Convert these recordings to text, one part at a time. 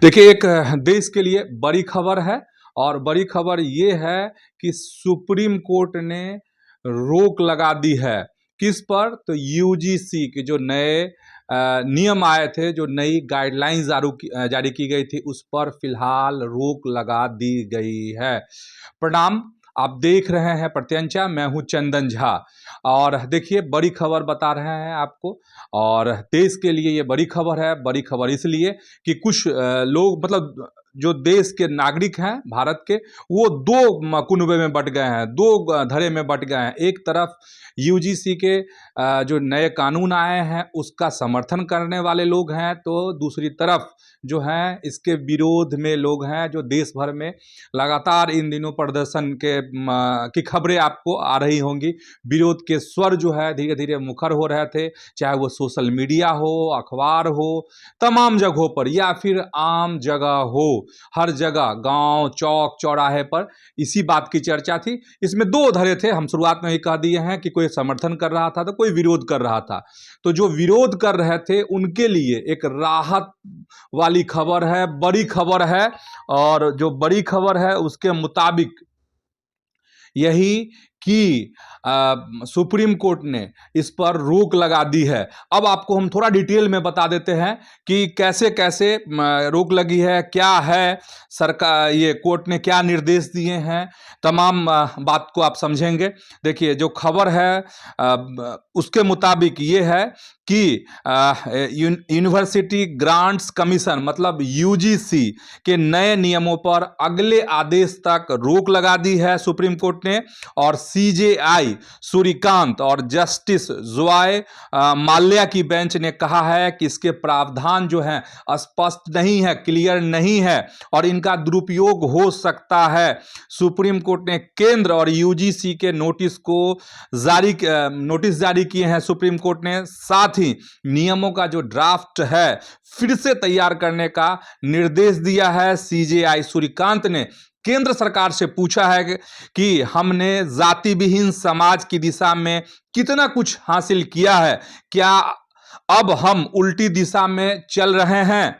देखिए, एक देश के लिए बड़ी खबर है और बड़ी खबर ये है कि सुप्रीम कोर्ट ने रोक लगा दी है। किस पर? तो यूजीसी के जो नए नियम आए थे, जो नई गाइडलाइंस जारी की गई थी, उस पर फिलहाल रोक लगा दी गई है। प्रणाम, आप देख रहे हैं प्रत्यंचा, मैं हूं चंदन झा। और देखिए, बड़ी खबर बता रहे हैं आपको। और देश के लिए ये बड़ी खबर है। बड़ी खबर इसलिए कि कुछ लोग, मतलब जो देश के नागरिक हैं भारत के, वो दो कुनबे में बट गए हैं, दो धड़े में बट गए हैं। एक तरफ यूजीसी के जो नए कानून आए हैं उसका समर्थन करने वाले लोग हैं, तो दूसरी तरफ जो हैं इसके विरोध में लोग हैं, जो देश भर में लगातार इन दिनों प्रदर्शन की खबरें आपको आ रही होंगी। विरोध के स्वर जो है धीरे धीरे मुखर हो रहे थे, चाहे वो सोशल मीडिया हो, अखबार हो, तमाम जगहों पर, या फिर आम जगह हो, हर जगह गांव चौक चौराहे पर इसी बात की चर्चा थी। इसमें दो धड़े थे, हम शुरुआत में ही कह दिए हैं कि कोई समर्थन कर रहा था तो कोई विरोध कर रहा था। तो जो विरोध कर रहे थे उनके लिए एक राहत वाली खबर है, बड़ी खबर है। और जो बड़ी खबर है उसके मुताबिक यही कि सुप्रीम कोर्ट ने इस पर रोक लगा दी है। अब आपको हम थोड़ा डिटेल में बता देते हैं कि कैसे कैसे रोक लगी है, क्या है सरकार, ये कोर्ट ने क्या निर्देश दिए हैं, तमाम बात को आप समझेंगे। देखिए, जो खबर है उसके मुताबिक ये है कि यूनिवर्सिटी ग्रांट्स कमीशन, मतलब यूजीसी के नए नियमों पर अगले आदेश तक रोक लगा दी है सुप्रीम कोर्ट ने। और सीजेआई सूर्यकांत और जस्टिस जॉय माल्या की बेंच ने कहा है कि इसके प्रावधान जो हैं स्पष्ट नहीं है, क्लियर नहीं है और इनका दुरुपयोग हो सकता है। सुप्रीम कोर्ट ने केंद्र और यूजीसी के नोटिस जारी किए हैं सुप्रीम कोर्ट ने। साथ ही नियमों का जो ड्राफ्ट है फिर से तैयार करने का निर्देश दिया है। सीजेआई सूर्यकांत ने केंद्र सरकार से पूछा है कि हमने जाति विहीन समाज की दिशा में कितना कुछ हासिल किया है, क्या अब हम उल्टी दिशा में चल रहे हैं।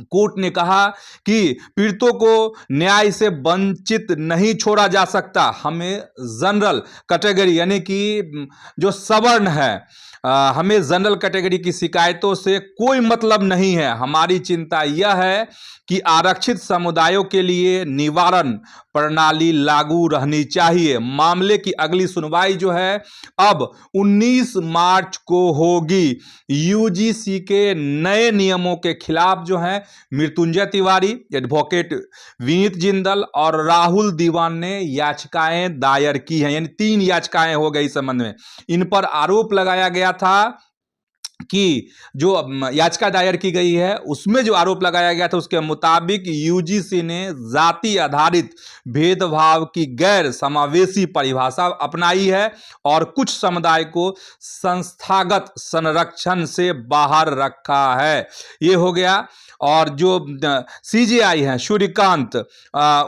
कोर्ट ने कहा कि पीड़ितों को न्याय से वंचित नहीं छोड़ा जा सकता। हमें जनरल कैटेगरी, यानी कि जो सवर्ण है, हमें जनरल कैटेगरी की शिकायतों से कोई मतलब नहीं है। हमारी चिंता यह है कि आरक्षित समुदायों के लिए निवारण प्रणाली लागू रहनी चाहिए। मामले की अगली सुनवाई जो है अब 19 मार्च को होगी। यूजीसी के नए नियमों के खिलाफ जो है मृत्युंजय तिवारी, एडवोकेट विनीत जिंदल और राहुल दीवान ने याचिकाएं दायर की हैं, यानी 3 याचिकाएं हो गई इस संबंध में। इन पर आरोप लगाया गया था कि जो याचिका दायर की गई है उसमें जो आरोप लगाया गया था उसके मुताबिक यूजीसी ने जाति आधारित भेदभाव की गैर समावेशी परिभाषा अपनाई है और कुछ समुदाय को संस्थागत संरक्षण से बाहर रखा है। ये हो गया। और जो सीजेआई हैं सूर्यकांत,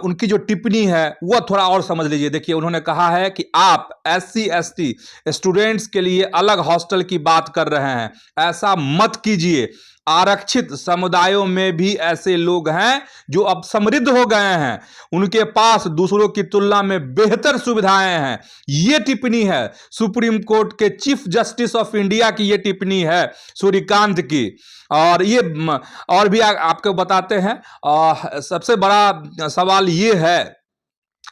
उनकी जो टिप्पणी है वह थोड़ा और समझ लीजिए। देखिए, उन्होंने कहा है कि आप SC/ST स्टूडेंट्स के लिए अलग हॉस्टल की बात कर रहे हैं, ऐसा मत कीजिए। आरक्षित समुदायों में भी ऐसे लोग हैं जो अब समृद्ध हो गए हैं, उनके पास दूसरों की तुलना में बेहतर सुविधाएं हैं। यह टिप्पणी है सुप्रीम कोर्ट के चीफ जस्टिस ऑफ इंडिया की, यह टिप्पणी है सूर्यकांत की। और ये और भी आपको बताते हैं। सबसे बड़ा सवाल यह है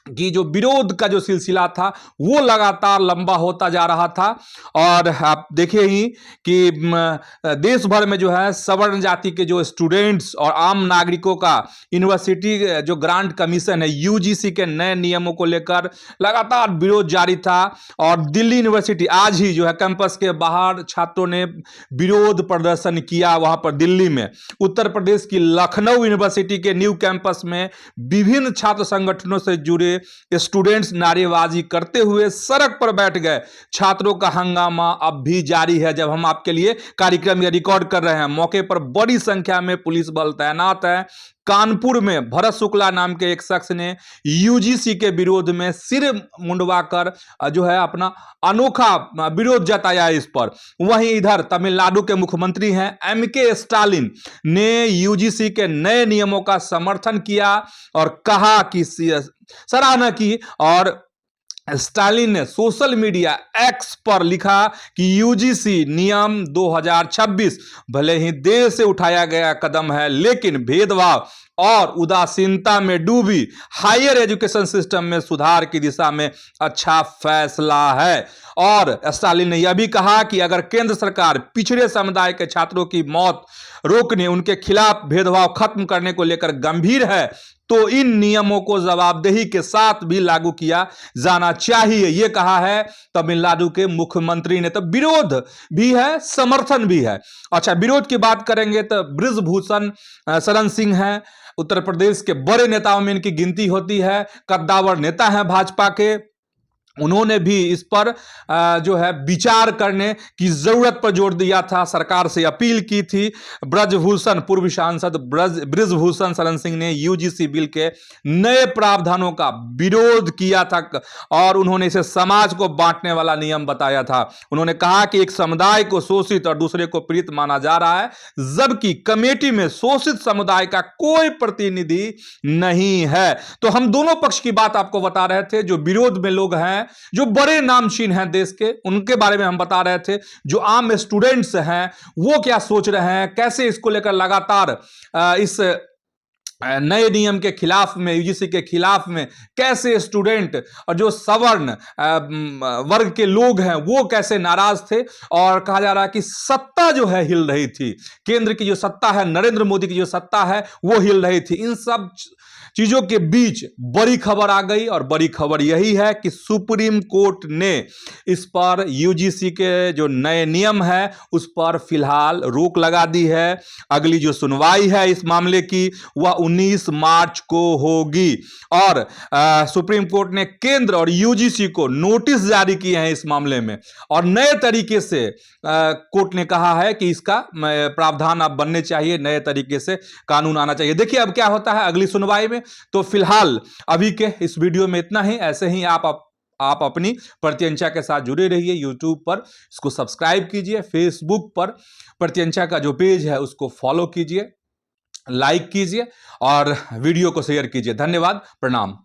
कि जो विरोध का जो सिलसिला था वो लगातार लंबा होता जा रहा था। और आप देखिए ही कि देश भर में जो है सवर्ण जाति के जो स्टूडेंट्स और आम नागरिकों का यूनिवर्सिटी जो ग्रांट कमीशन है, यूजीसी के नए नियमों को लेकर लगातार विरोध जारी था। और दिल्ली यूनिवर्सिटी आज ही जो है कैंपस के बाहर छात्रों ने विरोध प्रदर्शन किया। वहां पर दिल्ली में, उत्तर प्रदेश की लखनऊ यूनिवर्सिटी के न्यू कैंपस में विभिन्न छात्र संगठनों से जुड़े हुए स्टूडेंट्स नारेबाजी करते हुए सड़क पर बैठ गए। छात्रों का हंगामा अब भी जारी है जब हम आपके लिए कार्यक्रम या रिकॉर्ड कर रहे हैं। मौके पर बड़ी संख्या में पुलिस बल तैनात है। कानपुर में भरत शुक्ला नाम के एक शख्स ने यूजीसी के विरोध में सिर मुंडवाकर जो है अपना अनोखा विरोध जताया इस पर। वहीं इधर तमिलनाडु के मुख्यमंत्री हैं एमके स्टालिन ने यूजीसी के नए नियमों का समर्थन किया और कहा कि सराहना की। और स्टालिन ने सोशल मीडिया एक्स पर लिखा कि यूजीसी नियम 2026 भले ही देर से उठाया गया कदम है, लेकिन भेदभाव और उदासीनता में डूबी हायर एजुकेशन सिस्टम में सुधार की दिशा में अच्छा फैसला है। और स्टालिन ने यह भी कहा कि अगर केंद्र सरकार पिछड़े समुदाय के छात्रों की मौत रोकने, उनके खिलाफ भेदभाव खत्म करने को लेकर गंभीर है तो इन नियमों को जवाबदेही के साथ भी लागू किया जाना चाहिए, यह कहा है तमिलनाडु के मुख्यमंत्री ने। तो विरोध भी है, समर्थन भी है। अच्छा, विरोध की बात करेंगे तो बृजभूषण शरण सिंह हैं, उत्तर प्रदेश के बड़े नेताओं में इनकी गिनती होती है, कद्दावर नेता हैं भाजपा के। उन्होंने भी इस पर जो है विचार करने की जरूरत पर जोर दिया था, सरकार से अपील की थी। ब्रजभूषण पूर्व सांसद बृजभूषण शरण सिंह ने यूजीसी बिल के नए प्रावधानों का विरोध किया था और उन्होंने इसे समाज को बांटने वाला नियम बताया था। उन्होंने कहा कि एक समुदाय को शोषित और दूसरे को पीड़ित माना जा रहा है, जबकि कमेटी में शोषित समुदाय का कोई प्रतिनिधि नहीं है। तो हम दोनों पक्ष की बात आपको बता रहे थे। जो विरोध में लोग हैं, जो बड़े नामचीन हैं देश के, उनके बारे में हम बता रहे थे। जो आम स्टूडेंट्स हैं वो क्या सोच रहे हैं, कैसे इसको लेकर लगातार इस नए नियम के खिलाफ में, यूजीसी के खिलाफ में कैसे स्टूडेंट और जो सवर्ण वर्ग के लोग हैं वो कैसे नाराज थे। और कहा जा रहा है कि सत्ता जो है हिल रही थी, केंद्र की जो सत्ता है, नरेंद्र मोदी की जो सत्ता है वो हिल रही थी। इन सब चीजों के बीच बड़ी खबर आ गई और बड़ी खबर यही है कि सुप्रीम कोर्ट ने इस पर यूजीसी के जो नए नियम है उस पर फिलहाल रोक लगा दी है। अगली जो सुनवाई है इस मामले की वह 19 मार्च को होगी और सुप्रीम कोर्ट ने केंद्र और यूजीसी को नोटिस जारी किए हैं इस मामले में और नए तरीके से कोर्ट ने कहा है कि इसका प्रावधान अब बनने चाहिए, नए तरीके से कानून आना चाहिए। देखिए अब क्या होता है अगली सुनवाई में। तो फिलहाल अभी के इस वीडियो में इतना ही। ऐसे ही आप अपनी प्रत्यंचा के साथ जुड़े रहिए। यूट्यूब पर इसको सब्सक्राइब कीजिए, फेसबुक पर प्रत्यंचा का जो पेज है उसको फॉलो कीजिए, लाइक कीजिए और वीडियो को शेयर कीजिए। धन्यवाद, प्रणाम।